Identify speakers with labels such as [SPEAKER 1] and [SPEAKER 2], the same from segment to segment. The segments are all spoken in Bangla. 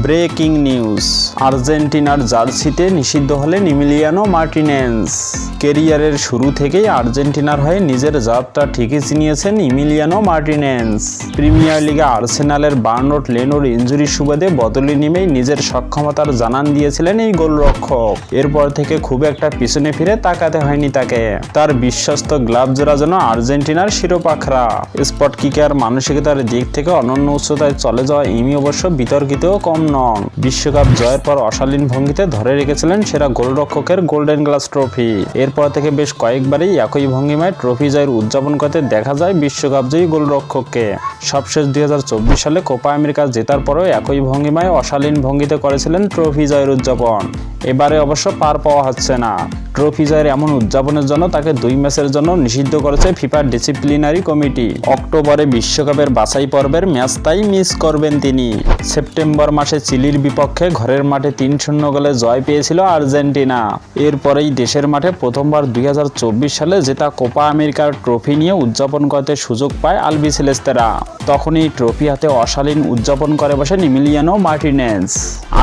[SPEAKER 1] ব্রেকিং নিউজ, আর্জেন্টিনার জার্সিতে নিষিদ্ধ হলেন ইমিলিয়ানো মার্টিনেজ। ক্যারিয়ারের শুরু থেকেই আর্জেন্টিনার হয়ে নিজের জাতটা ঠিকই চিনিয়েছেন ইমিলিয়ানো মার্টিনেজ। প্রিমিয়ার লিগে আর্সেনালের বার্নার্ড লেনোর ইনজুরির সুবাদে বদলে নেমেই নিজের সক্ষমতার জানান দিয়েছিলেন এই গোলরক্ষক। এরপর থেকে খুব একটা পিছনে ফিরে তাকাতে হয়নি তাকে। তার বিশ্বস্ত গ্লাভ জোড়া যেন আর্জেন্টিনার শিরোপাখরা। স্পট কিকার মানসিকতার দিক থেকে অনন্য উচ্চতায় চলে যাওয়া ইমি অবশ্য বিতর্কিতও কম নন। বিশ্বকাপ জয়ের পর অশালীন ভঙ্গিতে ধরে রেখেছিলেন সেরা গোলরক্ষকের গোল্ডেন গ্লাস ট্রফি। এরপর থেকে বেশ কয়েকবারই একই ভঙ্গিমায় ট্রফি জয়ের উদযাপন করতে দেখা যায় বিশ্বকাপ জয়ী গোলরক্ষককে। সবশেষ 2024 সালে কোপা আমেরিকা জেতার পরেও একই ভঙ্গিমায় অশালীন ভঙ্গিতে করেছিলেন ট্রফি জয়ের উদযাপন। এবারে অবশ্য পার পাওয়া হচ্ছে না। ট্রফি জয়ের এমন উদযাপনের জন্য তাকে 2 ম্যাচের জন্য নিষিদ্ধ করেছে ফিফা ডিসিপ্লিনারি কমিটি। অক্টোবরে বিশ্বকাপের বাছাই পর্বের ম্যাচটাই মিস করবেন তিনি। সেপ্টেম্বর মাসে চিলির বিপক্ষে ঘরের মাঠে 3-0 গোলে জয় পেয়েছিল আর্জেন্টিনা। এরপরেই দেশের মাঠে প্রথমবার 2024 সালে জেতা কোপা আমেরিকার ট্রফি নিয়ে উদযাপন করতে সুযোগ পায় আলবিসেলেস্তেরা। তখনই ট্রফি হাতে অশালীন উদযাপন করে বসেন Emiliano Martinez.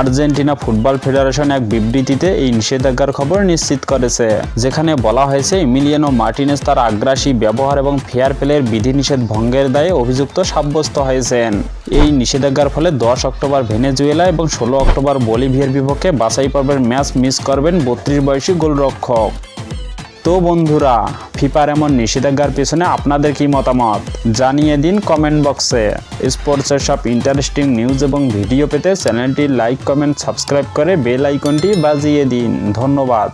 [SPEAKER 1] Argentina football federation এক বিবৃতিতে এই নিষেধাজ্ঞার খবর নিশ্চিত করেছে, যেখানে বলা হয়েছে ইমিলিয়ানো মার্টিনেজ তার আগ্রাসী ব্যবহার এবং ফেয়ার প্লের বিধিনিষেধ ভঙ্গের দায়ে অভিযুক্ত সাব্যস্ত হয়েছেন। এই নিষেধাজ্ঞার ফলে 10 অক্টোবর ভেনেজুয়েলা এবং 16 অক্টোবর বলিভিয়ার বিপক্ষে বাছাই পর্বের ম্যাচ মিস করবেন 32 বয়সী গোলরক্ষক। তো বন্ধুরা, ফিফার এমন নিষেধাজ্ঞার পেছনে আপনাদের কি মতামত জানিয়ে দিন কমেন্ট বক্সে। স্পোর্টসের সব ইন্টারেস্টিং নিউজ এবং ভিডিও পেতে চ্যানেলটি লাইক, কমেন্ট, সাবস্ক্রাইব করে বেল আইকনটি বাজিয়ে দিন। ধন্যবাদ।